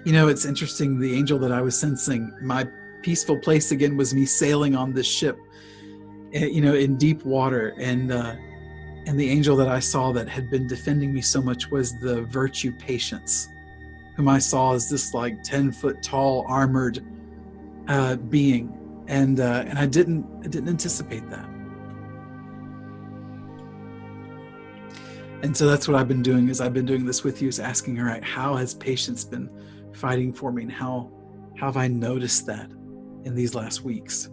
You know, it's interesting. The angel that I was sensing, my peaceful place again was me sailing on this ship, you know, in deep water. And the angel that I saw that had been defending me so much was the virtue patience, whom I saw as this like 10-foot tall armored being. And I didn't anticipate that. And so that's what I've been doing, is I've been doing this with you, is asking, all right, how has patience been fighting for me? And how have I noticed that in these last weeks?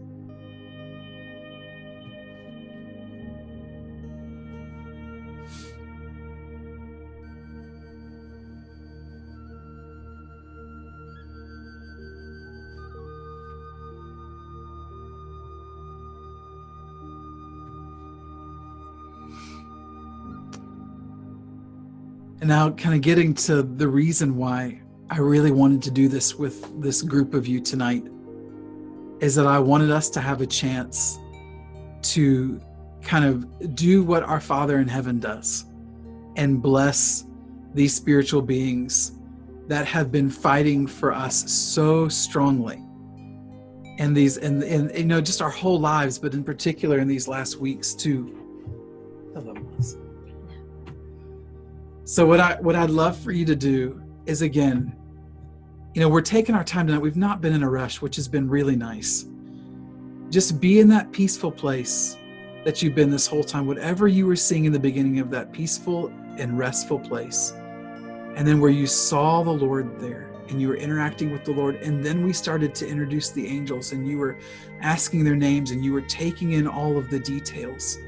And now kind of getting to the reason why I really wanted to do this with this group of you tonight is that I wanted us to have a chance to kind of do what our Father in heaven does and bless these spiritual beings that have been fighting for us so strongly. And these, and you know, just our whole lives, but in particular in these last weeks too. Hello, Melissa. So what I'd love for you to do is, again, you know, we're taking our time tonight. We've not been in a rush, which has been really nice. Just be in that peaceful place that you've been this whole time, whatever you were seeing in the beginning of that peaceful and restful place. And then where you saw the Lord there and you were interacting with the Lord. And then we started to introduce the angels and you were asking their names and you were taking in all of the details.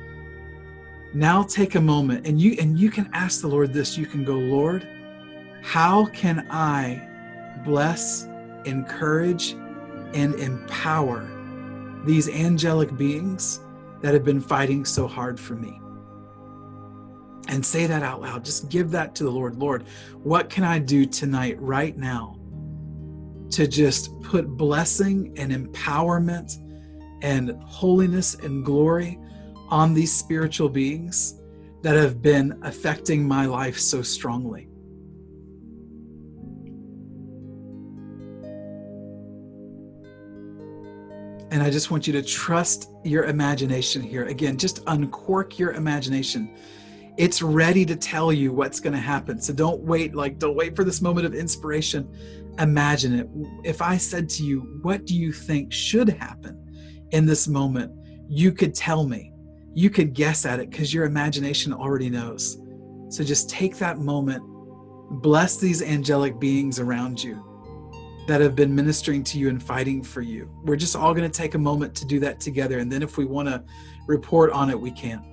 Now take a moment and you can ask the Lord this. You can go, Lord, how can I bless, encourage, and empower these angelic beings that have been fighting so hard for me? And say that out loud. Just give that to the Lord. Lord, what can I do tonight, right now, to just put blessing and empowerment and holiness and glory on these spiritual beings that have been affecting my life so strongly? And I just want you to trust your imagination here. Again, just uncork your imagination. It's ready to tell you what's going to happen. So don't wait for this moment of inspiration. Imagine it. If I said to you, what do you think should happen in this moment? You could tell me. You could guess at it because your imagination already knows. So just take that moment, bless these angelic beings around you that have been ministering to you and fighting for you. We're just all going to take a moment to do that together. And then if we want to report on it, we can.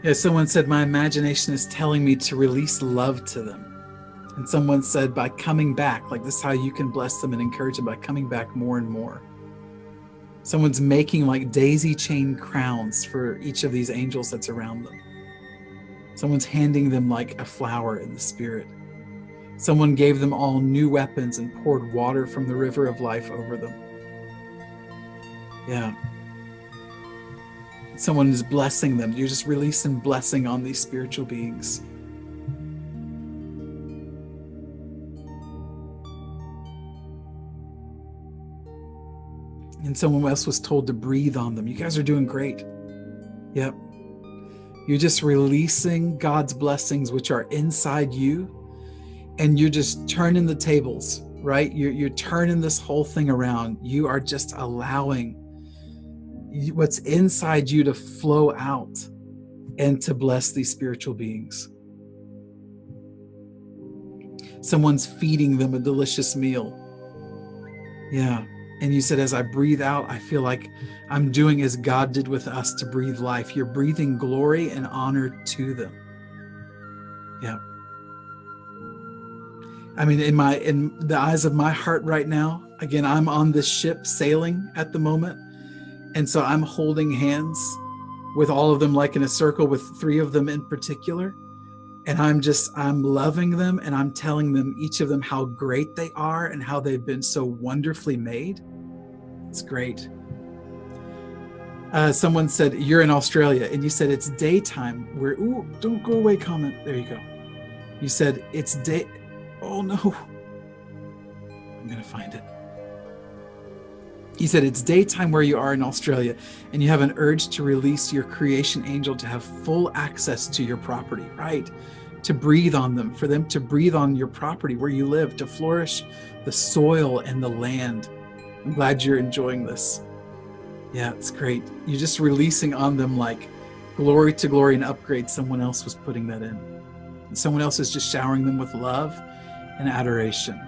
Yeah, someone said, my imagination is telling me to release love to them. And someone said, by coming back, like this is how you can bless them and encourage them, by coming back more and more. Someone's making like daisy chain crowns for each of these angels that's around them. Someone's handing them like a flower in the spirit. Someone gave them all new weapons and poured water from the river of life over them. Yeah. Someone is blessing them. You're just releasing blessing on these spiritual beings. And someone else was told to breathe on them. You guys are doing great. Yep. You're just releasing God's blessings, which are inside you. And you're just turning the tables, right? You're turning this whole thing around. You are just allowing what's inside you to flow out and to bless these spiritual beings. Someone's feeding them a delicious meal. Yeah. And you said, as I breathe out, I feel like I'm doing as God did with us to breathe life. You're breathing glory and honor to them. Yeah. I mean, in the eyes of my heart right now, again, I'm on this ship sailing at the moment. And so I'm holding hands with all of them, like in a circle, with 3 of them in particular. And I'm loving them, and I'm telling them, each of them, how great they are and how they've been so wonderfully made. It's great. Someone said, you're in Australia, and you said it's daytime. Ooh, don't go away, comment. There you go. You said it's day. Oh no. I'm going to find it. He said, it's daytime where you are in Australia, and you have an urge to release your creation angel to have full access to your property, right? To breathe on them, for them to breathe on your property where you live, to flourish the soil and the land. I'm glad you're enjoying this. Yeah, it's great. You're just releasing on them like glory to glory and upgrade. Someone else was putting that in. And someone else is just showering them with love and adoration.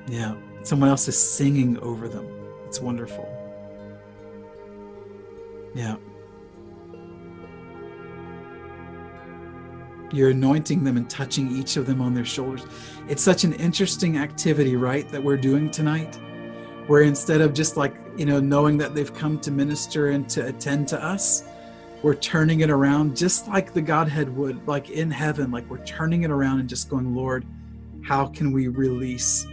Yeah, someone else is singing over them. It's wonderful. Yeah. You're anointing them and touching each of them on their shoulders. It's such an interesting activity, right, that we're doing tonight, where instead of just like, knowing that they've come to minister and to attend to us, we're turning it around just like the Godhead would, like in heaven, like we're turning it around and just going, Lord, how can we release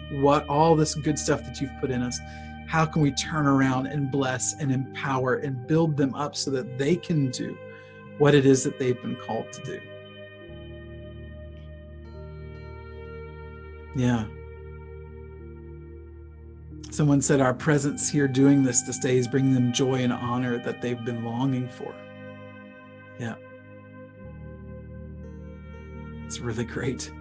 all this good stuff that you've put in us? How can we turn around and bless and empower and build them up so that they can do what it is that they've been called to do? Yeah. Someone said our presence here doing this day is bringing them joy and honor that they've been longing for. Yeah. It's really great.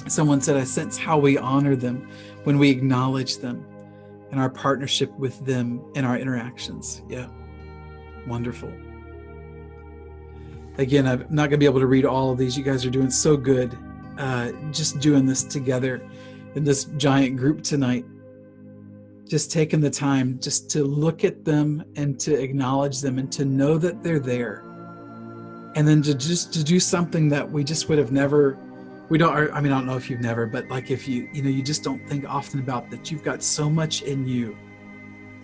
Someone said, I sense how we honor them when we acknowledge them and our partnership with them in our interactions. Yeah. Wonderful. Again, I'm not going to be able to read all of these. You guys are doing so good. Just doing this together in this giant group tonight. Just taking the time just to look at them and to acknowledge them and to know that they're there. And then to do something that we just would have never, I don't know if you've never, but like if you just don't think often about that you've got so much in you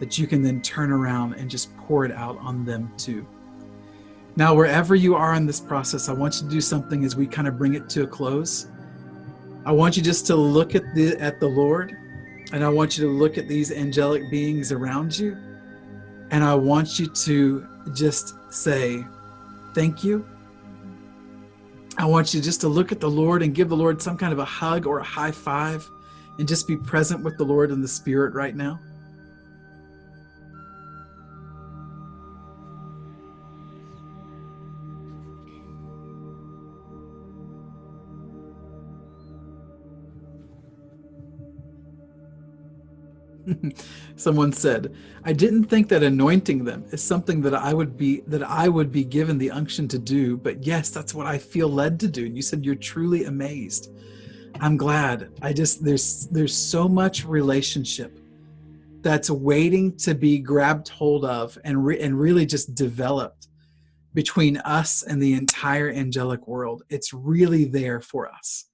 that you can then turn around and just pour it out on them too. Now, wherever you are in this process, I want you to do something as we kind of bring it to a close. I want you just to look at the Lord, and I want you to look at these angelic beings around you, and I want you to just say, thank you. I want you just to look at the Lord and give the Lord some kind of a hug or a high five and just be present with the Lord in the Spirit right now. Someone said, I didn't think that anointing them is something that I would be given the unction to do, but yes, that's what I feel led to do. And you said you're truly amazed. I'm glad. There's so much relationship that's waiting to be grabbed hold of and really just developed between us and the entire angelic world. It's really there for us.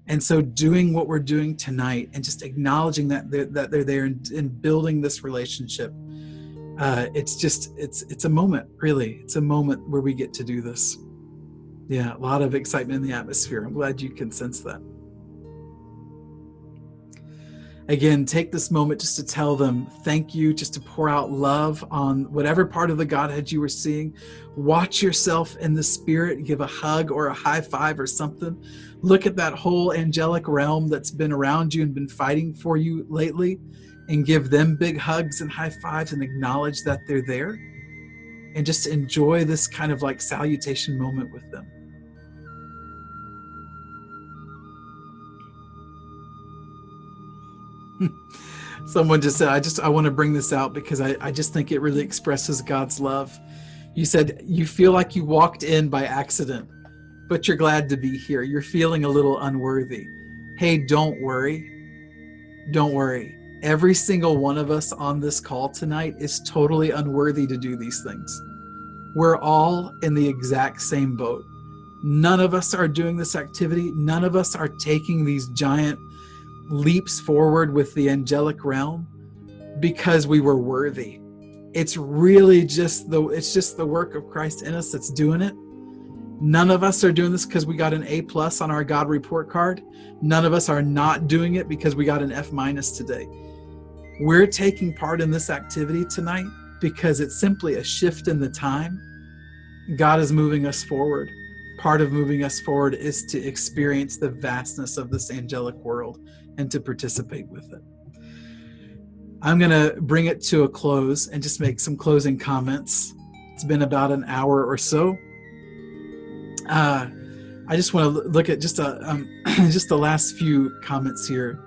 And so doing what we're doing tonight and just acknowledging that they're there and building this relationship, it's a moment, really. It's a moment where we get to do this. Yeah, a lot of excitement in the atmosphere. I'm glad you can sense that. Again, take this moment just to tell them thank you, just to pour out love on whatever part of the Godhead you were seeing. Watch yourself in the spirit, give a hug or a high five or something. Look at that whole angelic realm that's been around you and been fighting for you lately, and give them big hugs and high fives and acknowledge that they're there. And just enjoy this kind of like salutation moment with them. Someone just said, I want to bring this out because I just think it really expresses God's love. You said you feel like you walked in by accident, but you're glad to be here. You're feeling a little unworthy. Hey, don't worry. Don't worry. Every single one of us on this call tonight is totally unworthy to do these things. We're all in the exact same boat. None of us are doing this activity. None of us are taking these giant leaps forward with the angelic realm because we were worthy. It's really just the work of Christ in us that's doing it. None of us are doing this because we got an A+ on our God report card. None of us are not doing it because we got an F- today. We're taking part in this activity tonight because it's simply a shift in the time. God is moving us forward. Part of moving us forward is to experience the vastness of this angelic world and to participate with it. I'm going to bring it to a close and just make some closing comments. It's been about an hour or so. I just want to look at just just the last few comments here.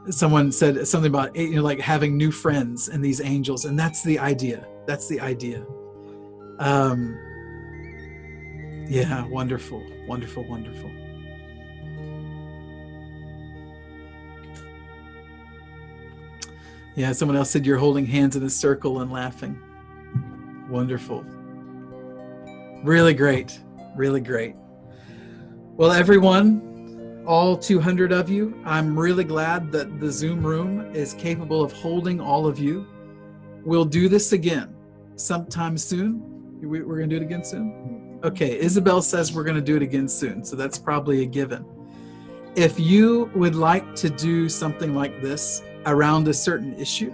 Someone said something about like having new friends and these angels, and that's the idea. That's the idea. Yeah, wonderful, wonderful, wonderful. Yeah, someone else said you're holding hands in a circle and laughing. Wonderful. Really great. Really great. Well, everyone, all 200 of you, I'm really glad that the Zoom room is capable of holding all of you. We'll do this again sometime soon. We're going to do it again soon? Okay, Isabel says we're going to do it again soon, so that's probably a given. If you would like to do something like this around a certain issue,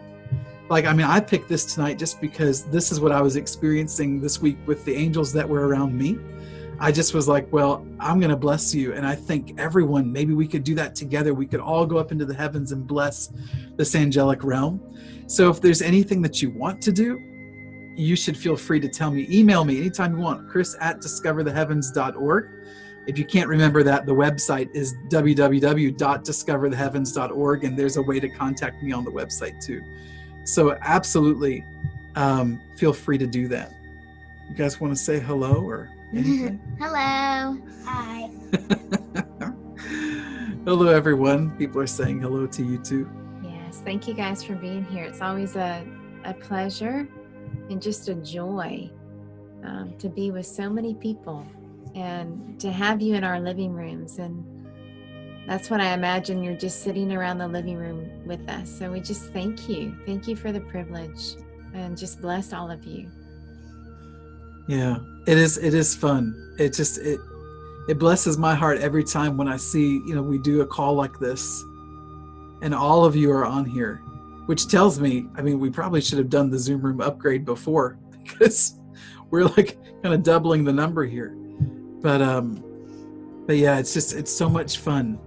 I picked this tonight just because this is what I was experiencing this week with the angels that were around me. I just was like, well, I'm going to bless you. And I think everyone, maybe we could do that together. We could all go up into the heavens and bless this angelic realm. So if there's anything that you want to do, you should feel free to tell me. Email me anytime you want, chris@discovertheheavens.org. If you can't remember that, the website is www.discovertheheavens.org, and there's a way to contact me on the website too. So absolutely feel free to do that. You guys want to say hello or anything? Hello. Hi. Hello, everyone. People are saying hello to you too. Yes, thank you guys for being here. It's always a pleasure and just a joy to be with so many people and to have you in our living rooms. And that's what I imagine. You're just sitting around the living room with us. So we just thank you. Thank you for the privilege, and just bless all of you. Yeah, it is fun. It blesses my heart every time when I see, we do a call like this and all of you are on here, which tells me, we probably should have done the Zoom room upgrade before, because we're like kind of doubling the number here. But yeah, it's so much fun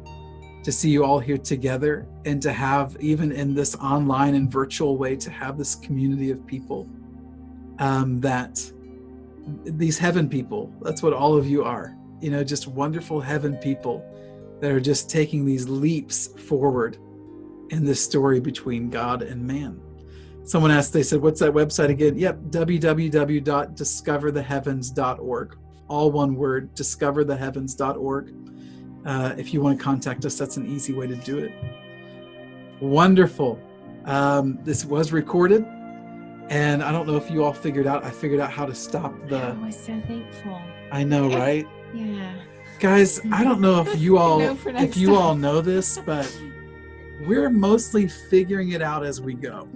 to see you all here together, and to have, even in this online and virtual way, to have this community of people, that these heaven people, that's what all of you are, just wonderful heaven people that are just taking these leaps forward in this story between God and man. Someone asked, they said, what's that website again? Yep, www.discovertheheavens.org. All one word, discovertheheavens.org. If you want to contact us, that's an easy way to do it. Wonderful. This was recorded, and I don't know if you all figured out how to stop the... I was so thankful. I know, right? Yeah. Guys, I don't know if you all know this, but we're mostly figuring it out as we go.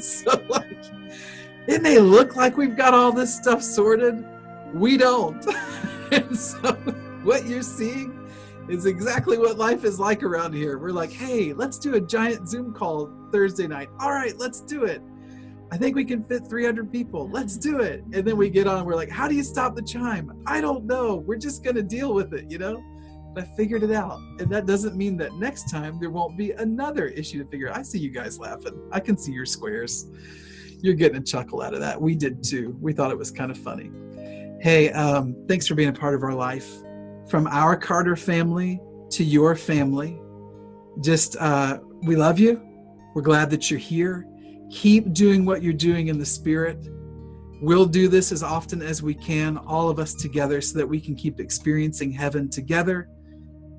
So it may look like we've got all this stuff sorted. We don't. And so what you're seeing It's exactly what life is like around here. We're like, hey, let's do a giant Zoom call Thursday night. All right, let's do it. I think we can fit 300 people. Let's do it. And then we get on, we're like, how do you stop the chime? I don't know. We're just going to deal with it, you know? But I figured it out. And that doesn't mean that next time there won't be another issue to figure out. I see you guys laughing. I can see your squares. You're getting a chuckle out of that. We did too. We thought it was kind of funny. Hey, thanks for being a part of our life. From our Carter family to your family, just we love you. We're glad that you're here. Keep doing what you're doing in the Spirit. We'll do this as often as we can, all of us together, so that we can keep experiencing heaven together.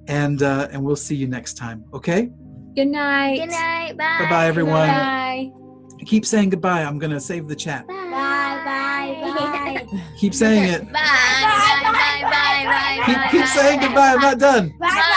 And we'll see you next time. Okay? Good night. Good night. Bye. Bye-bye, everyone. Bye. Keep saying goodbye. I'm going to save the chat. Bye. Bye. Bye. Keep saying it. Bye. Bye. Bye. Bye. Bye. Keep saying goodbye. I'm not done. Bye.